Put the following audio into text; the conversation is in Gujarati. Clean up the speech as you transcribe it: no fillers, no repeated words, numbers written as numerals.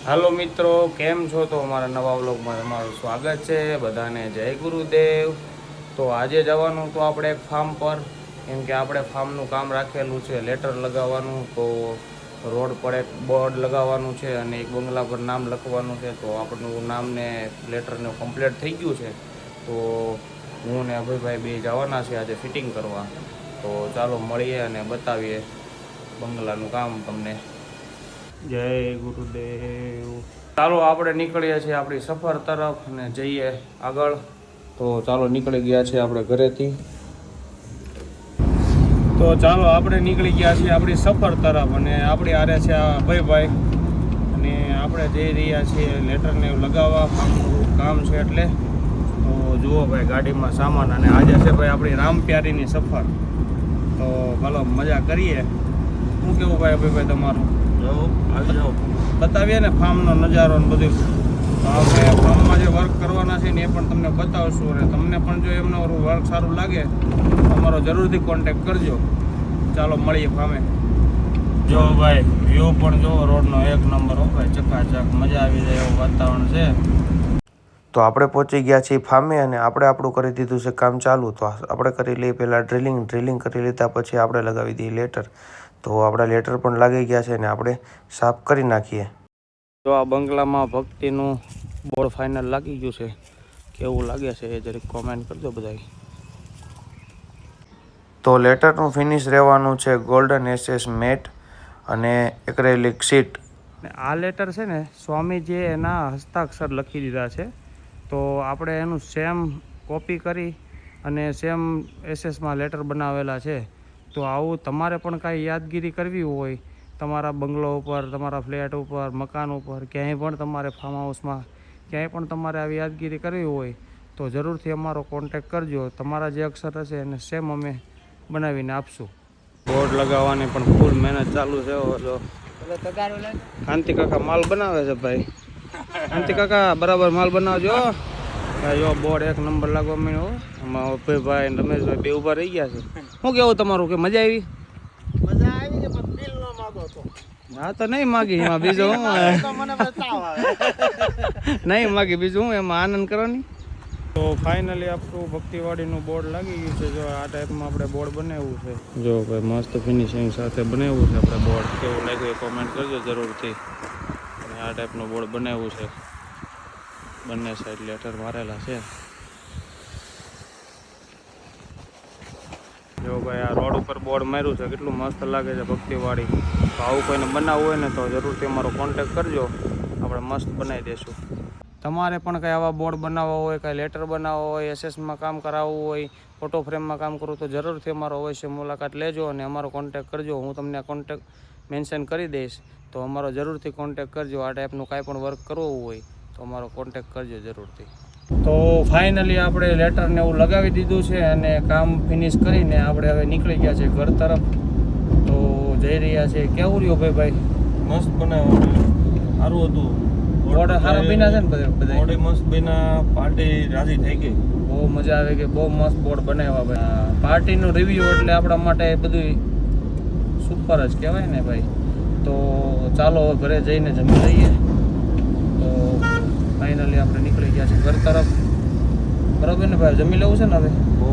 હાલો મિત્રો, કેમ છો? તો અમારા નવા વ્લોગમાં તમારું સ્વાગત છે. બધાને જય ગુરુદેવ. તો આજે જવાનું તો આપણે એક ફાર્મ પર, કેમ કે આપણે ફાર્મનું કામ રાખેલું છે, લેટર લગાવવાનું. તો રોડ પર એક બોર્ડ લગાવવાનું છે અને એક બંગલા પર નામ લખવાનું છે. તો આપણું નામને લેટરને કમ્પ્લીટ થઈ ગયું છે. તો હું ને અભયભાઈ બે જવાના છે આજે ફિટિંગ કરવા. તો ચાલો મળીએ અને બતાવીએ બંગલાનું કામ તમને. જય ગુરુદેવ. ચાલો આપણે નીકળીએ છીએ આપણી સફર તરફ અને જઈએ આગળ. તો ચાલો નીકળી ગયા છે આપણે ઘરેથી. તો ચાલો આપણે નીકળી ગયા છીએ આપણી સફર તરફ અને આપણી આરે છે આ અભયભાઈ અને આપણે જઈ રહ્યા છીએ લેટરને લગાવવા. કામ છે એટલે તો જુઓ ભાઈ ગાડીમાં સામાન. અને આજે છે ભાઈ આપણી રામપ્યારીની સફર. તો ચાલો મજા કરીએ. શું કેવું ભાઈ અભયભાઈ તમારું? આવી જાઓ, બતાવીએ ને ફાર્મનો નજારો ને બધું. તો આપણે ફાર્મમાં જે વર્ક કરવાના છે ને એ પણ તમને બતાવશું. અને તમને પણ જો એમનો વર્ક સારું લાગે તો અમારો જરૂરથી કોન્ટેક્ટ કરજો. ચાલો મળીએ ફાર્મે. જો ભાઈ વ્યૂ પણ જો રોડનો એક નંબર હો ભાઈ, ચકાચક મજા આવી જાય એવું વાતાવરણ છે. તો આપણે પહોંચી ગયા છીએ ફાર્મે અને આપણે આપણું કરી દીધું છે કામ ચાલુ. તો આપણે કરી લઈએ પહેલાં ડ્રિલિંગ કરી લીધા પછી આપણે લગાવી દઈએ લેટર. તો આપણા લેટર પણ લાગી ગયા છે અને આપણે સાફ કરી નાખીએ. જો આ બંગલામાં ભક્તિનું બોર્ડ ફાઇનલ લાગી ગયું છે. કેવું લાગે છે એ જરીક કોમેન્ટ કરજો બધા. તો લેટરનું ફિનિશ રહેવાનું છે ગોલ્ડન એસએસ મેટ અને એક્રેલિક શીટ. આ લેટર છે ને સ્વામીજીએ એના હસ્તાક્ષર લખી દીધા છે. તો આપણે એનું સેમ કોપી કરી અને સેમ એસએસમાં લેટર બનાવેલા છે. તો આવું તમારે પણ કાંઈ યાદગીરી કરવી હોય તમારા બંગલો ઉપર, તમારા ફ્લેટ ઉપર, મકાન ઉપર, ક્યાંય પણ તમારે ફાર્મ હાઉસમાં ક્યાંય પણ તમારે આવી યાદગીરી કરવી હોય તો જરૂરથી અમારો કોન્ટેક કરજો. તમારા જે અક્ષર હશે એને સેમ અમે બનાવીને આપશું. બોર્ડ લગાવવાની પણ ફૂલ મહેનત ચાલુ છે. જો કાંતિ કાકા માલ બનાવે છે ભાઈ. કાંતિ કાકા બરાબર માલ બનાવજો. જો બોર્ડ એક નંબર લાગવા માંડ્યો. આમાં અભયભાઈ અને રમેશભાઈ બે ઊભા રહી ગયા છે. શું કેવું તમારું? કે મજા આવી? હા તો નહીં માગી એમાં બીજું હું નહીં માગી બીજું હું એમાં આનંદ કરવાની. તો ફાઇનલી આપણું ભક્તિવાડીનું બોર્ડ લાગી ગયું છે. જો આ ટાઈપમાં આપણે બોર્ડ બનાવ્યું છે. જો ભાઈ મસ્ત ફિનિશિંગ સાથે બનાવ્યું છે આપણે બોર્ડ. કેવું લાગ્યું એ કોમેન્ટ કરજો જરૂરથી. અને આ ટાઈપનું બોર્ડ બનાવ્યું છે. બંને સાઈડ લેટર મારેલા છે. જો ભાઈ આ રોડ ઉપર બોર્ડ માર્યું છે, કેટલું મસ્ત લાગે છે ભક્તિવાડી. તો આવું કોઈને બનાવવું હોય ને તો જરૂરથી અમારો કોન્ટેક કરજો, આપણે મસ્ત બનાવી દઈશું. તમારે પણ કંઈ આવા બોર્ડ બનાવવા હોય, કંઈ લેટર બનાવવા હોય, એસએસમાં કામ કરાવવું હોય, ફોટો ફ્રેમમાં કામ કરવું તો જરૂરથી અમારો અવશ્ય મુલાકાત લેજો અને અમારો કોન્ટેક કરજો. હું તમને કોન્ટેક મેન્શન કરી દઈશ. તો અમારો જરૂરથી કોન્ટેક કરજો. આ ટાઈપનું કાંઈ પણ વર્ક કરવું હોય તો અમારો કોન્ટેક કરજો જરૂરથી. તો ફાઇનલી આપણે લેટરને એવું લગાવી દીધું છે અને કામ ફિનિશ કરીને આપણે હવે નીકળી ગયા છે ઘર તરફ. તો જઈ રહ્યા છે. કેવું રહ્યું ભાઈ? મસ્ત બનાવ્યું, સારું હતું. બોર્ડ સારા બન્યા છે ને બધા? બોર્ડ મસ્ત બન્યા, પાર્ટી રાજી થઈ ગઈ. બહુ મજા આવી ગઈ. બહુ મસ્ત બોર્ડ બનાવ્યા ભાઈ. પાર્ટીનું રિવ્યૂ એટલે આપણા માટે બધું સુપર જ કહેવાય ને ભાઈ. તો ચાલો ઘરે જઈને જમી લઈએ. તો ફાઇનલી આપણે નીકળી ગયા છીએ ઘર તરફ. બરાબર ને ભાઈ? જમી લેવું છે ને હવે? બહુ